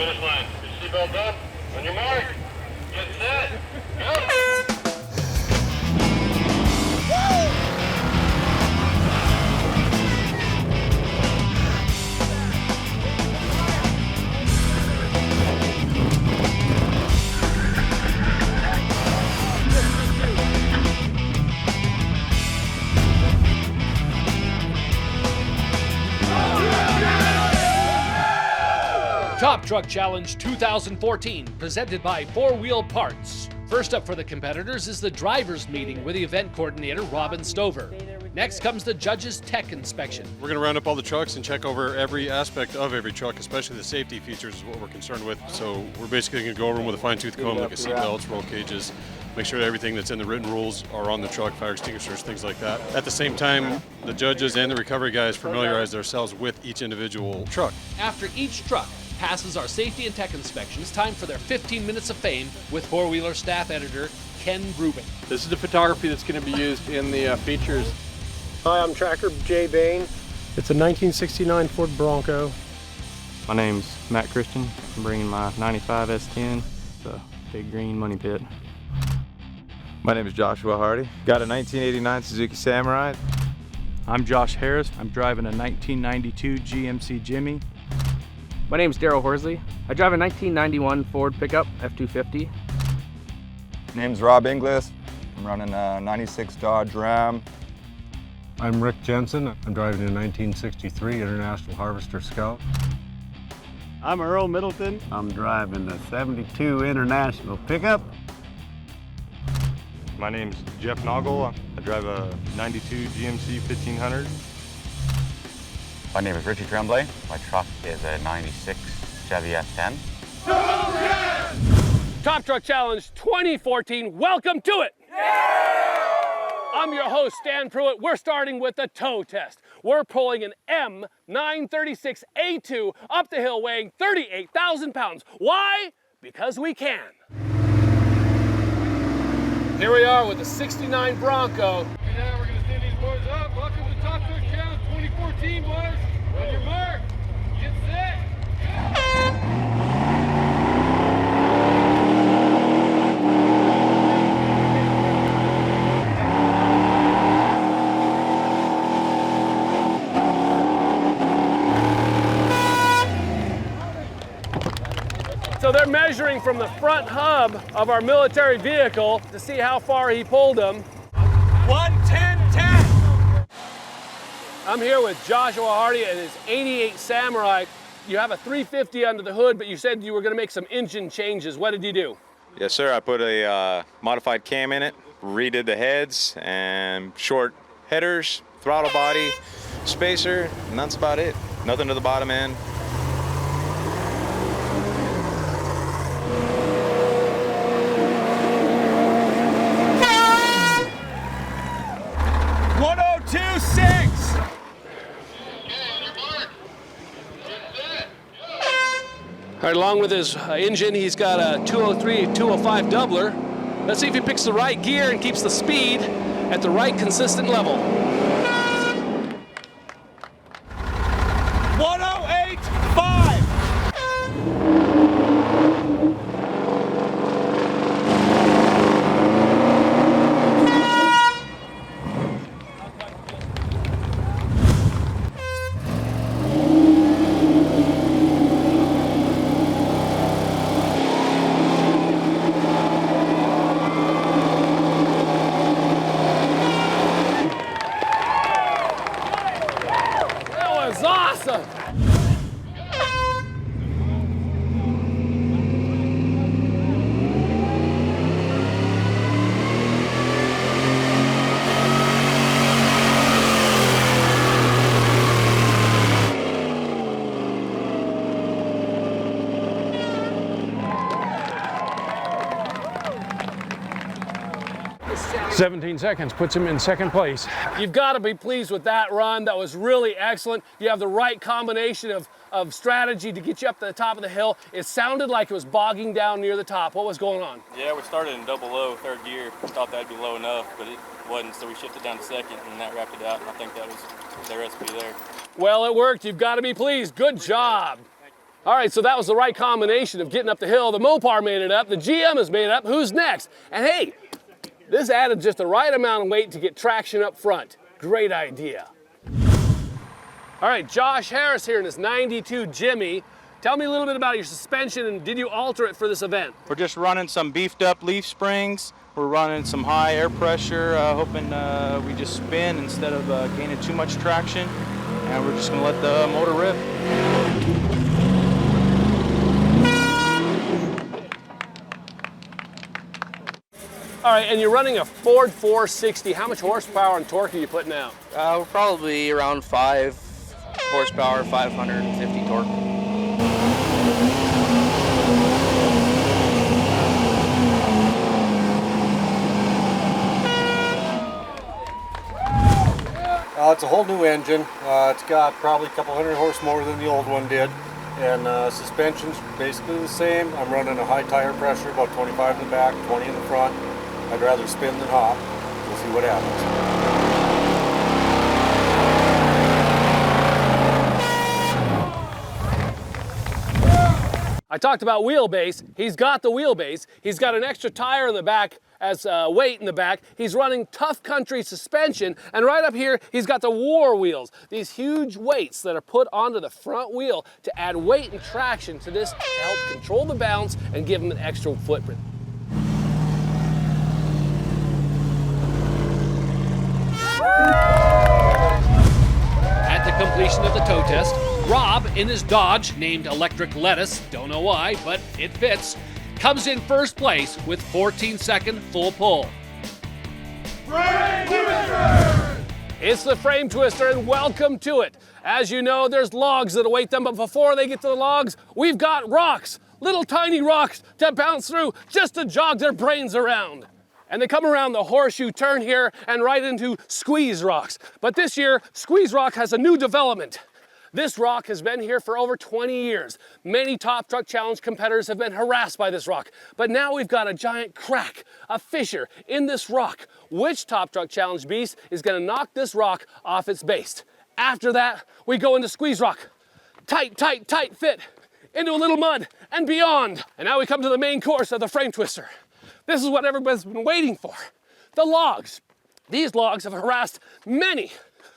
finish line. Your seatbelt up. On your mark. Get set. Go. Top Truck Challenge 2014, presented by 4 Wheel Parts. First up for the competitors is the driver's meeting with the event coordinator, Robin Stover. Next comes the judge's tech inspection. We're going to round up all the trucks and check over every aspect of every truck, especially the safety features is what we're concerned with. So we're basically going to go over them with a fine-tooth comb, look at seat belts, roll cages, make sure that everything that's in the written rules are on the truck, fire extinguishers, things like that. At the same time, the judges and the recovery guys familiarize themselves with each individual truck. After each truck passes our safety and tech inspection, it's time for their 15 minutes of fame with four-wheeler staff editor Ken Rubin. This is the photography that's going to be used in the features. Hi, I'm Tracker Jay Bain. It's a 1969 Ford Bronco. My name's Matt Christian. I'm bringing my 95 S10. It's a big green money pit. My name is Joshua Hardy. Got a 1989 Suzuki Samurai. I'm Josh Harris. I'm driving a 1992 GMC Jimmy. My name's Daryl Horsley. I drive a 1991 Ford pickup F-250. Name's Rob Inglis. I'm running a 96 Dodge Ram. I'm Rick Jensen. I'm driving a 1963 International Harvester Scout. I'm Earl Middleton. I'm driving a 72 International pickup. My name's Jeff Noggle. I drive a 92 GMC 1500. My name is Richie Tremblay. My truck is a 96 Chevy S10. Top Truck Challenge 2014, welcome to it! I'm your host, Stan Pruitt. We're starting with the tow test. We're pulling an M936A2 up the hill weighing 38,000 pounds. Why? Because we can. Here we are with the 69 Bronco. Now we're going to send these boys up. Welcome to Top Truck Challenge 2014, boys. On your mark, get set, go! So they're measuring from the front hub of our military vehicle to see how far he pulled them. 110-10. I'm here with Joshua Hardy and his 88 Samurai. You have a 350 under the hood, but you said you were going to make some engine changes. What did you do? Yes, sir. I put a modified cam in it, redid the heads and short headers, throttle body, spacer, and that's about it. Nothing to the bottom end. All right, along with his engine, he's got a 203, 205 doubler. Let's see if he picks the right gear and keeps the speed at the right consistent level. 108.5. Awesome! 17 seconds puts him in second place. You've got to be pleased with that run. That was really excellent. You have the right combination of strategy to get you up to the top of the hill. It sounded like it was bogging down near the top. What was going on? Yeah, we started in double low, third gear. We thought that'd be low enough, but it wasn't, so we shifted down to second, and that wrapped it out, and I think that was the recipe there. Well, it worked. You've got to be pleased. Good job. All right, so that was the right combination of getting up the hill. The Mopar made it up, the GM has made it up. Who's next? And hey, this added just the right amount of weight to get traction up front. Great idea. All right, Josh Harris here in his 92 Jimmy. Tell me a little bit about your suspension and did you alter it for this event? We're just running some beefed up leaf springs. We're running some high air pressure, hoping we just spin instead of gaining too much traction. And we're just gonna let the motor rip. All right, and you're running a Ford 460. How much horsepower and torque are you putting out? We're probably around 5 horsepower, 550 torque. It's a whole new engine. It's got probably a couple hundred horse more than the old one did. And suspension's basically the same. I'm running a high tire pressure, about 25 in the back, 20 in the front. I'd rather spin than hop. We'll see what happens. I talked about wheelbase. He's got the wheelbase. He's got an extra tire in the back as weight in the back. He's running tough country suspension. And right up here, he's got the war wheels. These huge weights that are put onto the front wheel to add weight and traction to this to help control the balance and give him an extra footprint. At the completion of the tow test, Rob, in his Dodge, named Electric Lettuce, don't know why, but it fits, comes in first place with 14-second full pull. Frame Twister! It's the Frame Twister, and welcome to it. As you know, there's logs that await them, but before they get to the logs, we've got rocks, little tiny rocks to bounce through just to jog their brains around. And they come around the horseshoe turn here and right into Squeeze Rocks. But this year, Squeeze Rock has a new development. This rock has been here for over 20 years. Many Top Truck Challenge competitors have been harassed by this rock. But now we've got a giant crack, a fissure in this rock. Which Top Truck Challenge beast is gonna knock this rock off its base? After that, we go into Squeeze Rock. Tight, tight, tight fit, into a little mud and beyond. And now we come to the main course of the Frame Twister. This is what everybody's been waiting for. The logs. These logs have harassed many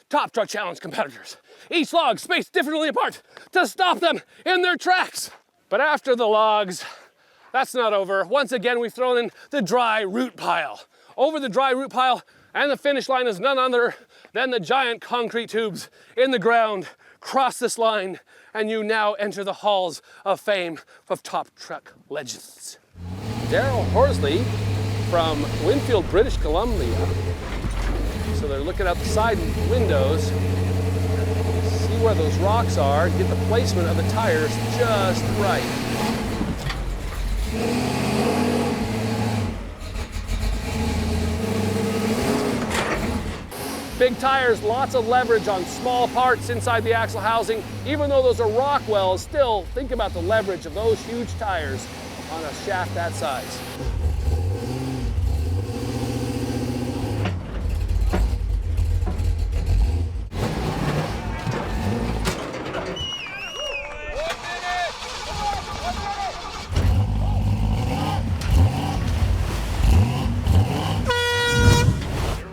Top Truck Challenge competitors. Each log spaced differently apart to stop them in their tracks. But after the logs, that's not over. Once again, we've thrown in the dry root pile. Over the dry root pile, and the finish line is none other than the giant concrete tubes in the ground. Cross this line, and you now enter the halls of fame of Top Truck legends. Daryl Horsley from Winfield, British Columbia. So they're looking out the side windows, see where those rocks are, get the placement of the tires just right. Big tires, lots of leverage on small parts inside the axle housing. Even though those are rock wells, still think about the leverage of those huge tires on a shaft that size.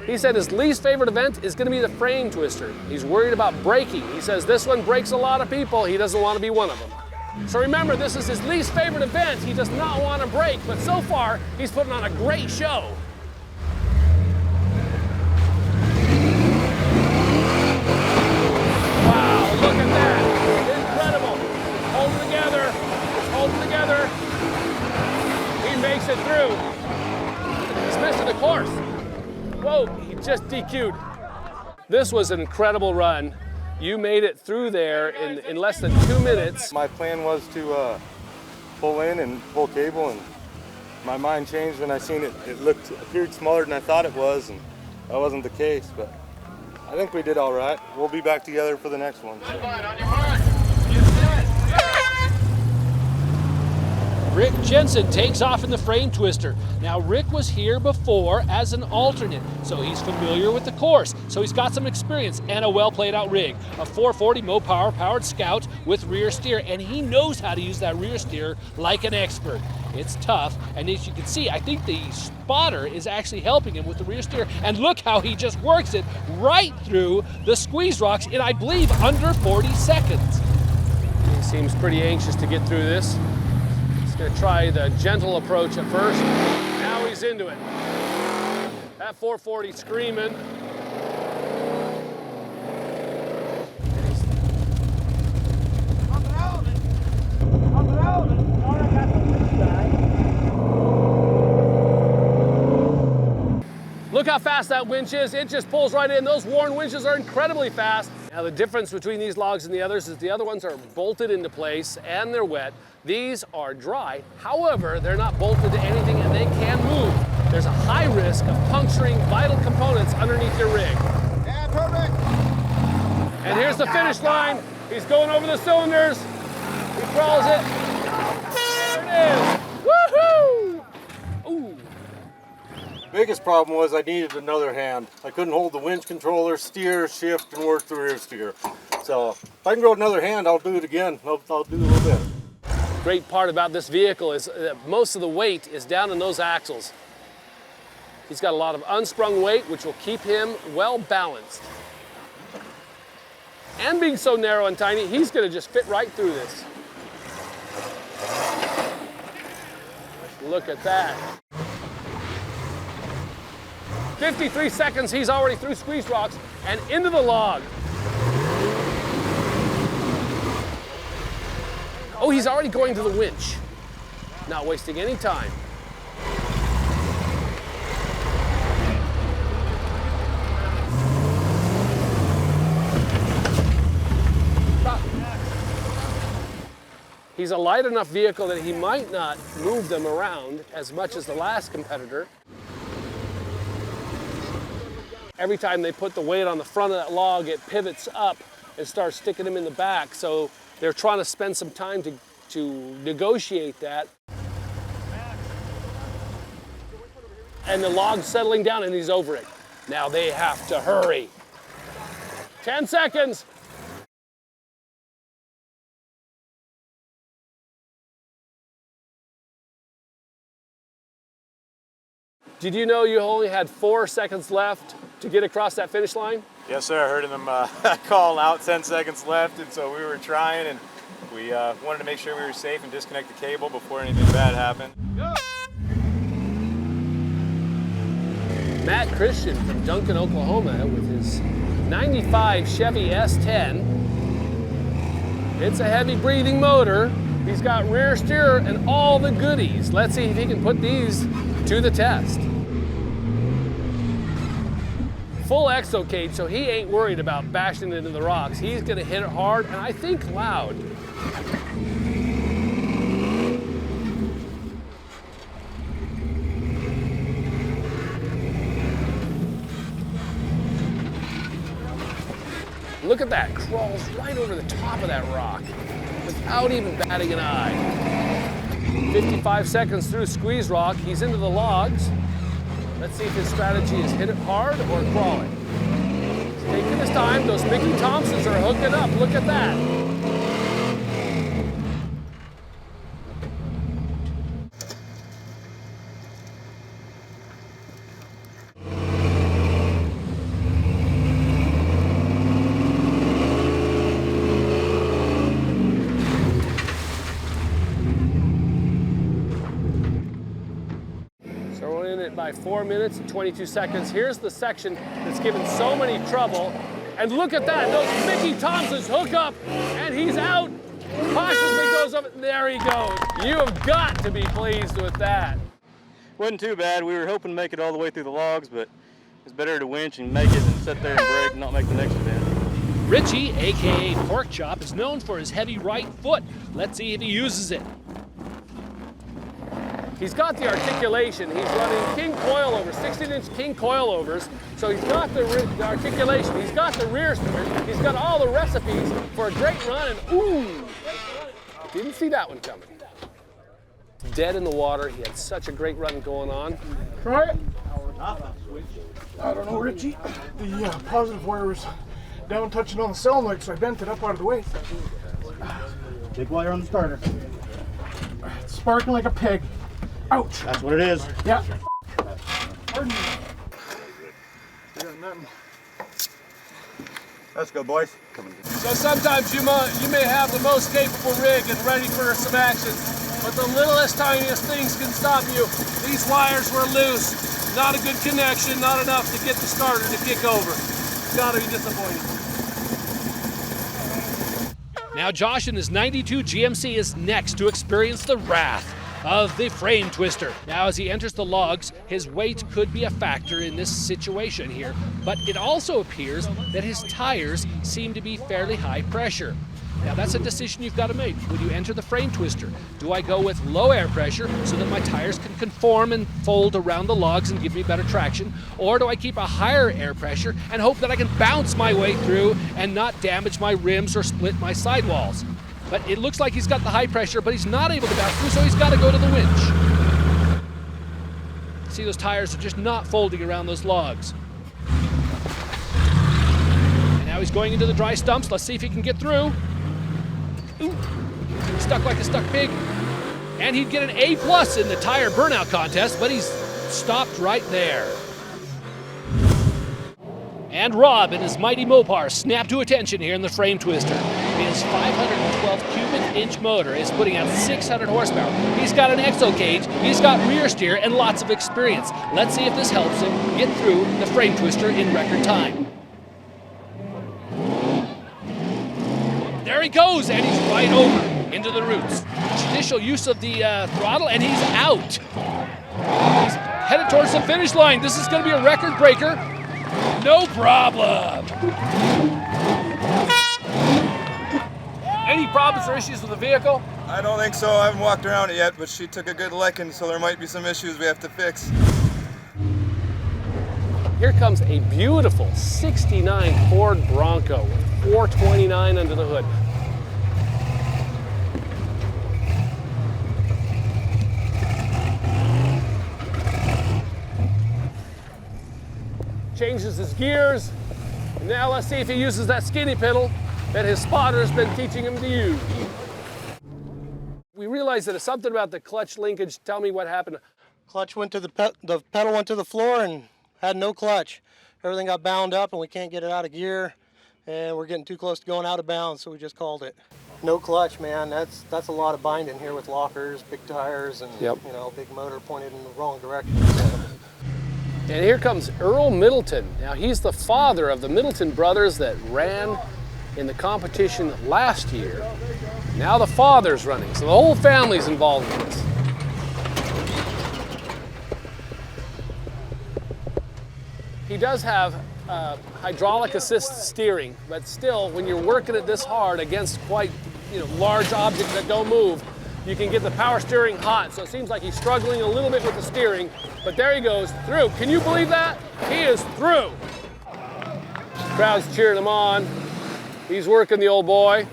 He said his least favorite event is going to be the Frame Twister. He's worried about braking. He says this one breaks a lot of people. He doesn't want to be one of them. So remember, this is his least favorite event. He does not want to brake, but so far, he's putting on a great show. Wow, look at that. Incredible. Holding together. Holding together. He makes it through. He's missing the course. Whoa, he just DQ'd. This was an incredible run. You made it through there in less than 2 minutes. My plan was to pull in and pull cable, and my mind changed when I seen it. It appeared smaller than I thought it was, and that wasn't the case, but I think we did all right. We'll be back together for the next one. So. Rick Jensen takes off in the frame twister. Now Rick was here before as an alternate, so he's familiar with the course. So he's got some experience and a well played out rig. A 440 Mopar powered Scout with rear steer, and he knows how to use that rear steer like an expert. It's tough, and as you can see, I think the spotter is actually helping him with the rear steer, and look how he just works it right through the squeeze rocks in, I believe, under 40 seconds. He seems pretty anxious to get through this. He's gonna try the gentle approach at first. Now he's into it. That 440 screaming. Look how fast that winch is. It just pulls right in. Those Warn winches are incredibly fast. Now the difference between these logs and the others is the other ones are bolted into place and they're wet. These are dry. However, they're not bolted to anything and they can move. There's a high risk of puncturing vital components underneath your rig. Yeah, perfect. And here's the finish line. He's going over the cylinders. He crawls it. There it is. Woohoo! Ooh. Biggest problem was I needed another hand. I couldn't hold the winch controller, steer, shift, and work the rear steer. So if I can grow another hand, I'll do it again. I'll do a little bit. Great part about this vehicle is that most of the weight is down in those axles. He's got a lot of unsprung weight, which will keep him well balanced. And being so narrow and tiny, he's gonna just fit right through this. Look at that. 53 seconds, he's already through squeeze rocks and into the log. Oh, he's already going to the winch. Not wasting any time. He's a light enough vehicle that he might not move them around as much as the last competitor. Every time they put the weight on the front of that log, it pivots up and starts sticking him in the back. So they're trying to spend some time to negotiate that. And the log's settling down and he's over it. Now they have to hurry. 10 seconds. Did you know you only had 4 seconds left to get across that finish line? Yes, sir. I heard them call out 10 seconds left, and so we were trying, and we wanted to make sure we were safe and disconnect the cable before anything bad happened. Go. Matt Christian from Duncan, Oklahoma with his 95 Chevy S10. It's a heavy breathing motor. He's got rear steer and all the goodies. Let's see if he can put these to the test. Full exo cage, so he ain't worried about bashing into the rocks. He's gonna hit it hard, and I think loud. Look at that, crawls right over the top of that rock without even batting an eye. 55 seconds through squeeze rock, he's into the logs. Let's see if his strategy is hit it hard or crawl it. He's taking his time, those Mickey Thompsons are hooking up, look at that. By 4 minutes and 22 seconds. Here's the section that's given so many trouble. And look at that, those Mickey Thompsons hook up and he's out. Cautiously goes up, there he goes. You have got to be pleased with that. Wasn't too bad. We were hoping to make it all the way through the logs, but it's better to winch and make it than sit there and brake and not make the next event. Richie, aka Pork Chop, is known for his heavy right foot. Let's see if he uses it. He's got the articulation. He's running king coilovers, 16-inch king coilovers. So he's got the articulation. He's got the rear steer. He's got all the recipes for a great run. And ooh, didn't see that one coming. dead in the water. He had such a great run going on. Try it. I don't know, Richie. The positive wire was down touching on the solenoid, so I bent it up out of the way. Big wire on the starter. It's sparking like a pig. Ouch. That's what it is. Yeah. Pardon me. I got nothing. Let's go, boys. So sometimes you may have the most capable rig and ready for some action, but the littlest, tiniest things can stop you. These wires were loose. Not a good connection, not enough to get the starter to kick over. Gotta be disappointing. Now Josh and his 92 GMC is next to experience the wrath of the frame twister. Now as he enters the logs, his weight could be a factor in this situation here, but it also appears that his tires seem to be fairly high pressure. Now that's a decision you've got to make when you enter the frame twister. Do I go with low air pressure so that my tires can conform and fold around the logs and give me better traction? Or do I keep a higher air pressure and hope that I can bounce my way through and not damage my rims or split my sidewalls? But it looks like he's got the high pressure, but he's not able to bounce through, so he's got to go to the winch. See, those tires are just not folding around those logs. And now he's going into the dry stumps. Let's see if he can get through. Ooh, stuck like a stuck pig. And he'd get an A+ in the tire burnout contest, but he's stopped right there. And Rob and his mighty Mopar snap to attention here in the frame twister. His 512 cubic inch motor is putting out 600 horsepower. He's got an exo cage, he's got rear steer, and lots of experience. Let's see if this helps him get through the frame twister in record time. There he goes, and he's right over into the roots. Judicial use of the throttle, and he's out. He's headed towards the finish line. This is going to be a record breaker. No problem. Any problems or issues with the vehicle? I don't think so. I haven't walked around it yet, but she took a good licking, so there might be some issues we have to fix. Here comes a beautiful 69 Ford Bronco with 429 under the hood. Changes his gears. And now let's see if he uses that skinny pedal that his spotter's been teaching him to use. We realized that it's something about the clutch linkage. Tell me what happened. Clutch went to the pedal went to the floor and had no clutch. Everything got bound up and we can't get it out of gear, and we're getting too close to going out of bounds, so we just called it. No clutch, man. That's a lot of binding here with lockers, big tires, and you know, big motor pointed in the wrong direction. And here comes Earl Middleton. Now he's the father of the Middleton brothers that ran in the competition last year. Now the father's running, so the whole family's involved in this. He does have hydraulic assist steering, but still, when you're working it this hard against quite large objects that don't move, you can get the power steering hot. So it seems like he's struggling a little bit with the steering, but there he goes through. Can you believe that? He is through. The crowd's cheering him on. He's working the old boy.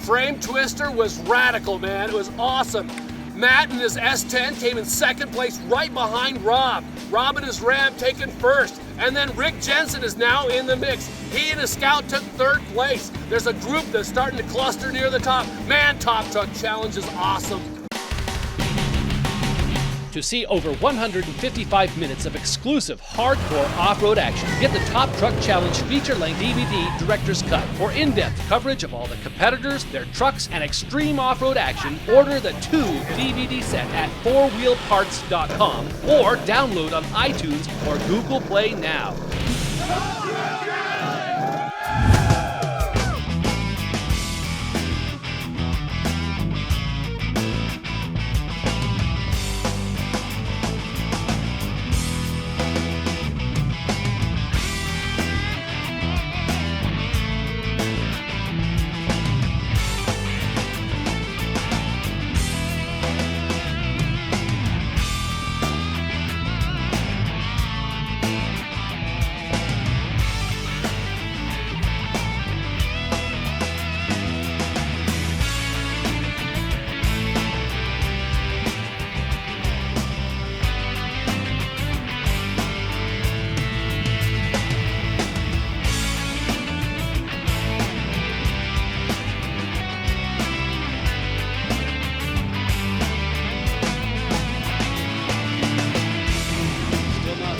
Frame twister was radical, man. It was awesome. Matt and his S10 came in second place right behind Rob. Rob and his Ram taken first. And then Rick Jensen is now in the mix. He and his Scout took third place. There's a group that's starting to cluster near the top. Man, Top Truck Challenge is awesome. To see over 155 minutes of exclusive hardcore off-road action, get the Top Truck Challenge feature-length DVD Director's Cut. For in-depth coverage of all the competitors, their trucks, and extreme off-road action, order the 2 DVD set at 4wheelparts.com or download on iTunes or Google Play now.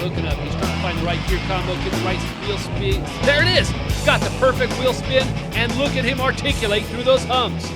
hooking up. He's trying to find the right gear combo, get the right wheel spin. There it is! Got the perfect wheel spin, and look at him articulate through those humps.